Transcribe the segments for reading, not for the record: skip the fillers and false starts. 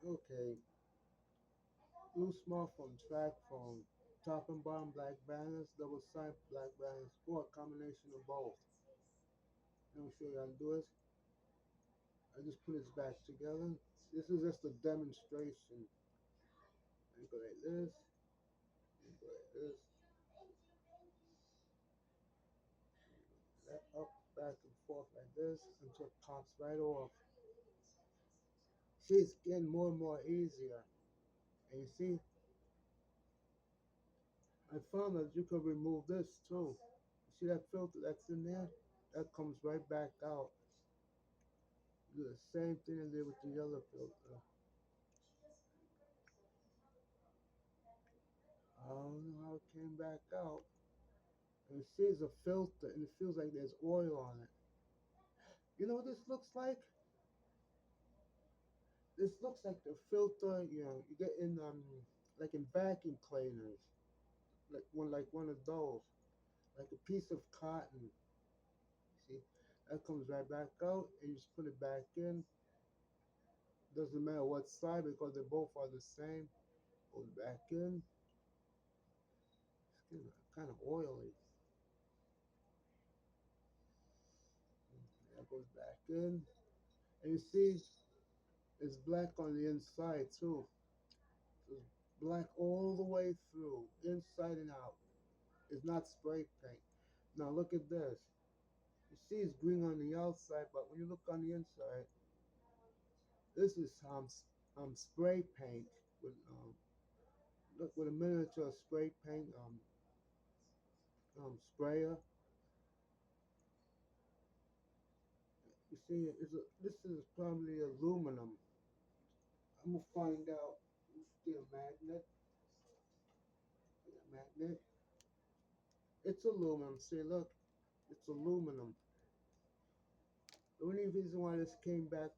Okay, blue smartphone, track phone, top and bottom black banners, double side black banners, or a combination of both. Let me show you how to do it. I just put it back together. This is just a demonstration. I go like this, and go like this, that up, back and forth like this until it pops right off. See, it's getting more and more easier. And you see, I found that you could remove this too. You see that filter that's in there? That comes right back out. Do the same thing I did with the other filter. I don't know how it came back out. And you see it's a filter and it feels like there's oil on it. You know what this looks like? This looks like the filter, you get in like in vacuum cleaners. Like one of those. Like a piece of cotton. See? That comes right back out and you just put it back in. Doesn't matter what side because they both are the same. Goes back in. It's kind of oily. That goes back in. And you see it's black on the inside too. So it's black all the way through, inside and out. It's not spray paint. Now look at this. You see it's green on the outside, but when you look on the inside, this is spray paint with look with a miniature spray paint sprayer. You see, this is probably aluminum. I'm gonna find out. Get a magnet. Get a magnet. It's aluminum. See, look, it's aluminum. The only reason why this came back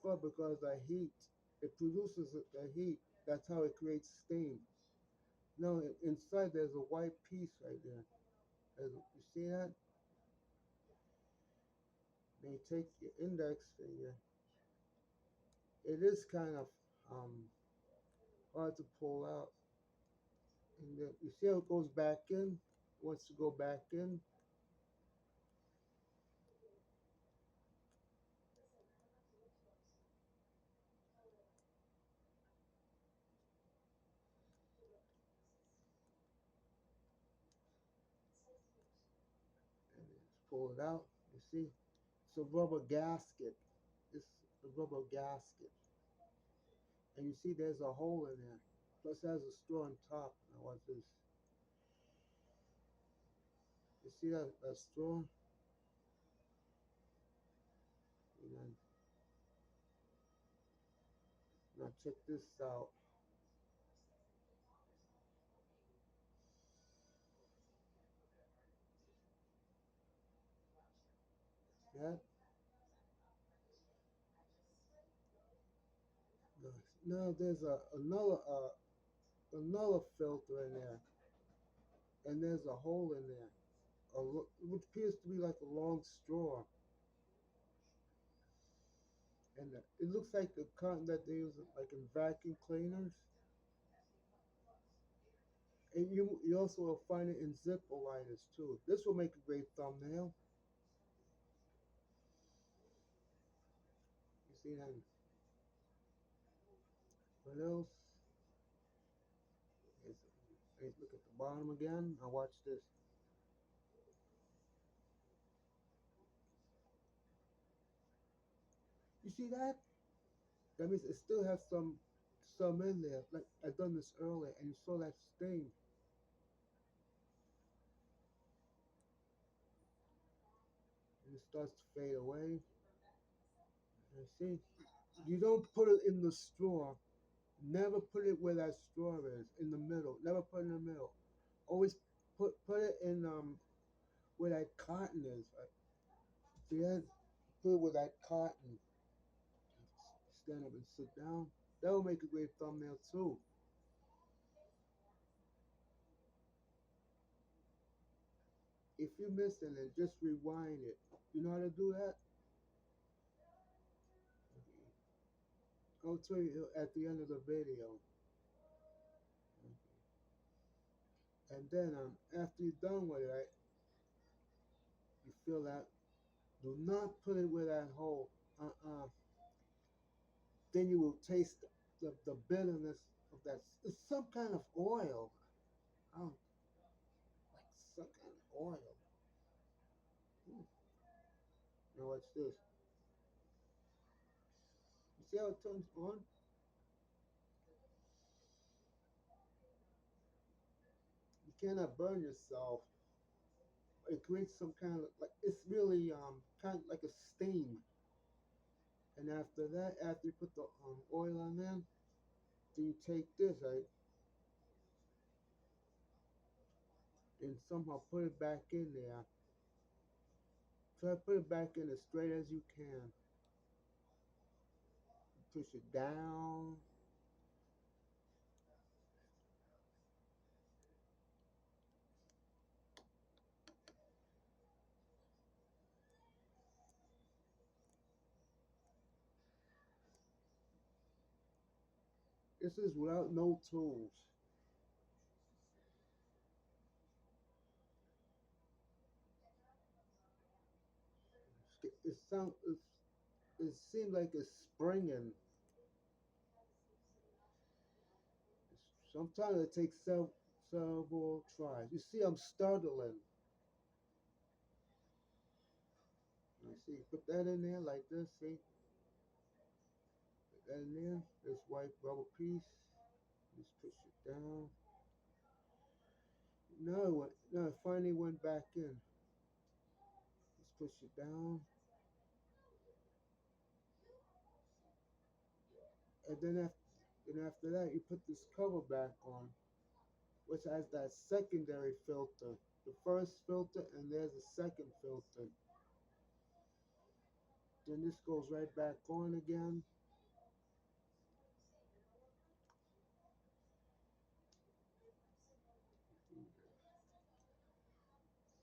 up because the heat. It produces the heat. That's how it creates steam. Now inside there's a white piece right there. You see that? Then you take your index finger. It is kind of um, hard to pull out. And then you see how it goes back in? It wants to go back in. And then just pull it out. You see? It's a rubber gasket. It's a rubber gasket. And you see there's a hole in there. Plus it has a straw on top. Now watch this. You see that straw? And then now check this out. Yeah. Now there's another filter in there, and there's a hole in there, which appears to be like a long straw, and it looks like the cotton that they use like in vacuum cleaners. And you also will find it in zipper liners too. This will make a great thumbnail. You see that? What else? Let's look at the bottom again. Now watch this. You see that? That means it still has some in there. Like I done this earlier, and you saw that stain, and it starts to fade away. And see, you don't put it in the straw. Never put it where that straw is in the middle. Never put it in the middle. Always put it in where that cotton is. Right? See that? Put it where that cotton. Stand up and sit down. That will make a great thumbnail too. If you missed it, just rewind it. You know how to do that? I'll tell you at the end of the video. And then after you're done with it, you feel that. Do not put it where that hole. Uh-uh. Then you will taste the bitterness of that. It's some kind of oil. I don't like some kind of oil. Hmm. Now what's this? You see how it turns on? You cannot burn yourself. It creates some kind of like it's really kind of like a steam. And after that, after you put the oil on there, then you take this right and somehow put it back in there. Try to put it back in as straight as you can. Push it down. This is without no tools. It sound it seems like it's springing. Sometimes it takes several tries. You see, I'm startling. You see, put that in there like this. See, put that in there. This white rubber piece. Just push it down. No, it finally went back in. Just push it down. And then after that, you put this cover back on, which has that secondary filter. The first filter, and there's a second filter. Then this goes right back on again.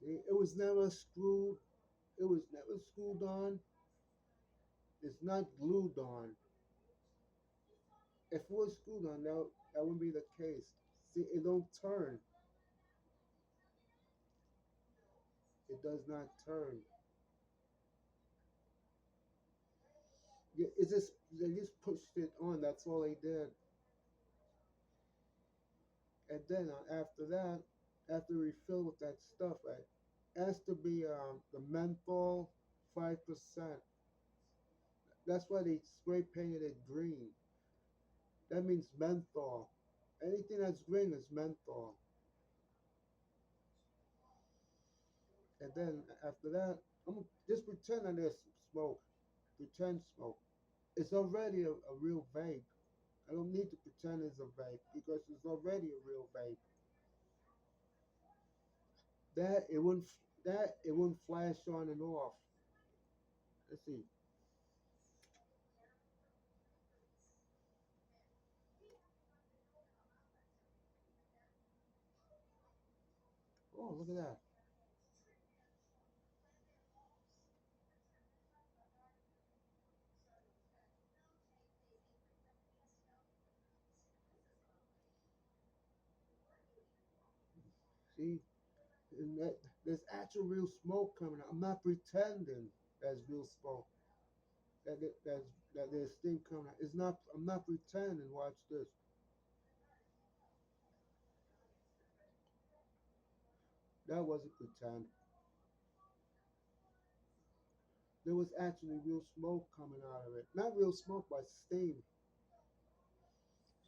See, it was never screwed. It was never screwed on. It's not glued on. If it was screwed on, that wouldn't be the case. See, it don't turn. It does not turn. Yeah, it's just they just pushed it on. That's all they did. And then after that, after refill with that stuff, right, it has to be the menthol 5%. That's why they spray painted it green. That means menthol. Anything that's green is menthol. And then after that, I'm gonna just pretend that there's smoke. Pretend smoke. It's already a real vape. I don't need to pretend it's a vape because it's already a real vape. That it wouldn't that it wouldn't flash on and off. Let's see. Oh, look at that. See, and there's actual real smoke coming out. I'm not pretending there's real smoke. That there's steam coming out. It's not. I'm not pretending. Watch this. That wasn't pretend. There was actually real smoke coming out of it. Not real smoke, but steam.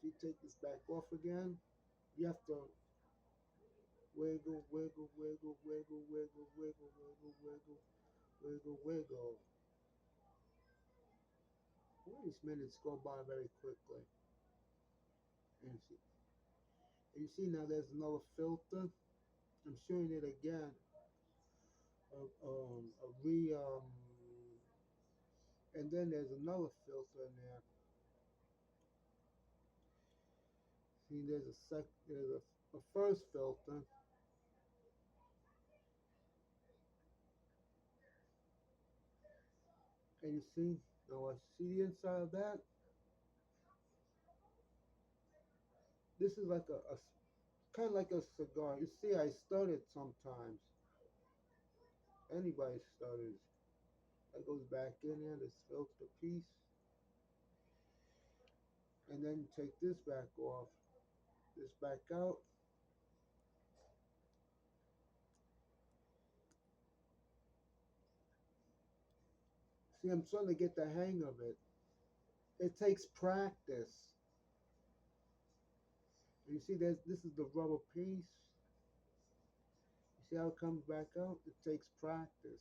So you take this back off again. You have to wiggle, wiggle, wiggle, wiggle, wiggle, wiggle, wiggle, wiggle, wiggle, wiggle. All these minutes go by very quickly. And you see now there's another filter. I'm showing it again. A re and then there's another filter in there. See, there's a first filter, and you see now I see the inside of that. This is like a kind of like a cigar. You see, I started sometimes. Anybody stutters. That goes back in there. This fills the piece, and then you take this back off. This back out. See, I'm starting to get the hang of it. It takes practice. You see, this is the rubber piece. You see how it comes back out? It takes practice.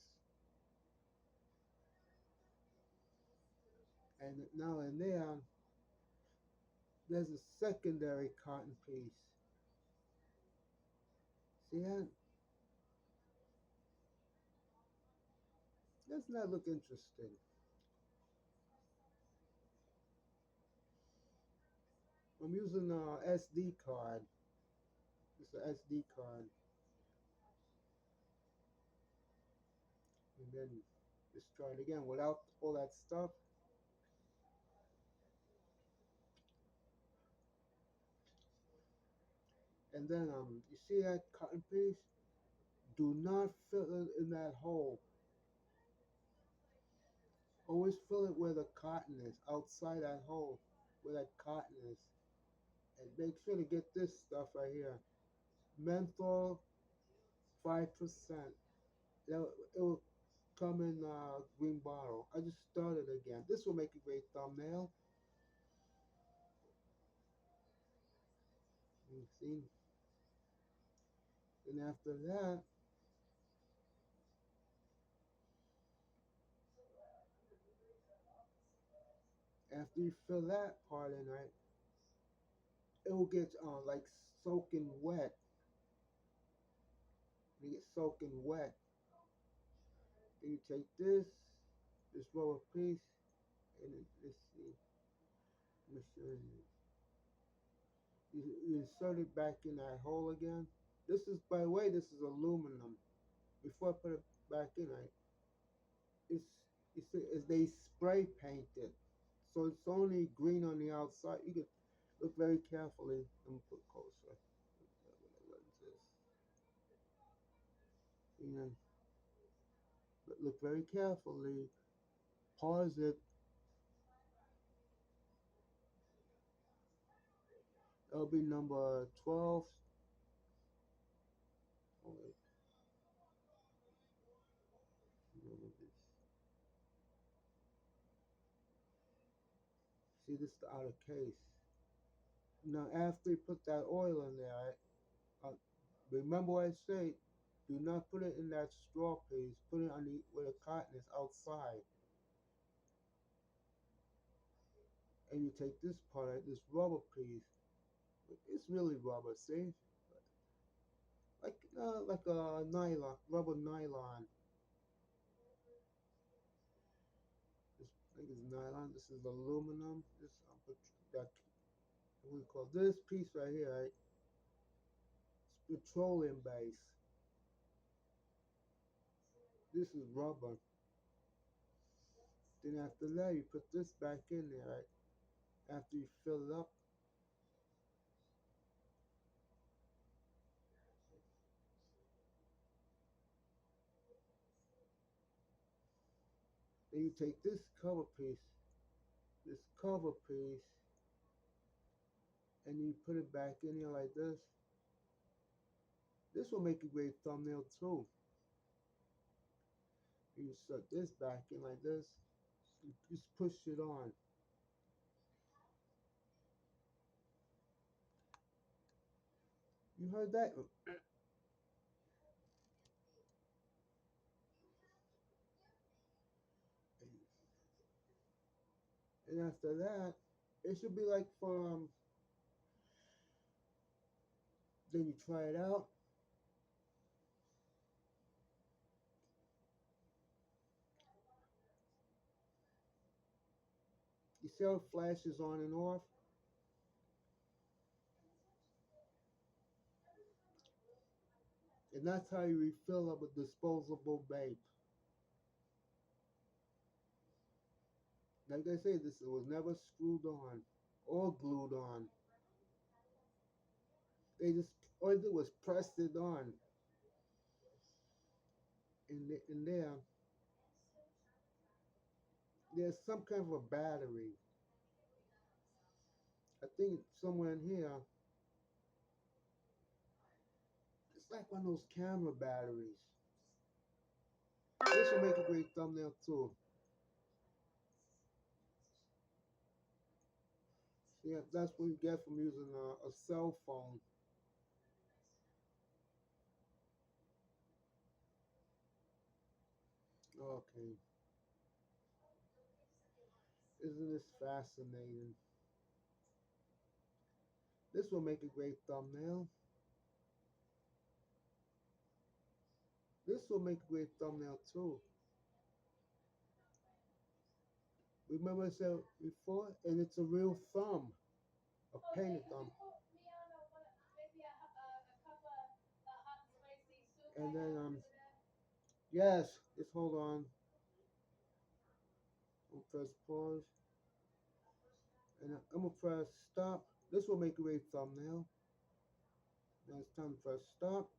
And now in there, there's a secondary cotton piece. See that? Doesn't that look interesting? I'm using a SD card. It's an SD card. And then just try it again without all that stuff. And then you see that cotton piece? Do not fill it in that hole. Always fill it where the cotton is, outside that hole, where that cotton is. And make sure to get this stuff right here. Menthol, 5%. It will come in a green bottle. I just started again. This will make a great thumbnail. You see? And after that, after you fill that part in, right, it will get like soaking wet. You get soaking wet. Then you take this rubber piece, and let's see, let me show you. You insert it back in that hole again. This is, by the way, this is aluminum. Before I put it back in, right, it's it's they spray paint it, so it's only green on the outside. You can look very carefully. Let me put closer. You know, but look very carefully. Pause it. That'll be number 12. Oh, wait. See, this is the outer case. Now, after you put that oil in there, remember what I say. Do not put it in that straw piece. Put it on the where the cotton is outside. And you take this part, this rubber piece. It's really rubber, see? Like a nylon, rubber nylon. This thing is nylon. This is aluminum. This that what we call this piece right here, right? It's petroleum base. This is rubber. Then after that, you put this back in there, right? After you fill it up, then you take this cover piece, and you put it back in here like this. This will make a great thumbnail too. You set this back in like this. You just push it on. You heard that? And after that, it should be like from. Then you try it out. You see how it flashes on and off? And that's how you refill up a disposable vape. Like I say, this was never screwed on or glued on. They just all they did was press it on, and there's some kind of a battery. I think somewhere in here, it's like one of those camera batteries. This will make a great thumbnail too. Yeah, that's what you get from using a cell phone. Okay, isn't this fascinating? This will make a great thumbnail. This will make a great thumbnail too. Remember I said before, and it's a real thumb, a painted thumb. And then yes, just hold on. I'm gonna press pause, and I'm gonna press stop. This will make a great thumbnail. Now it's time to press stop.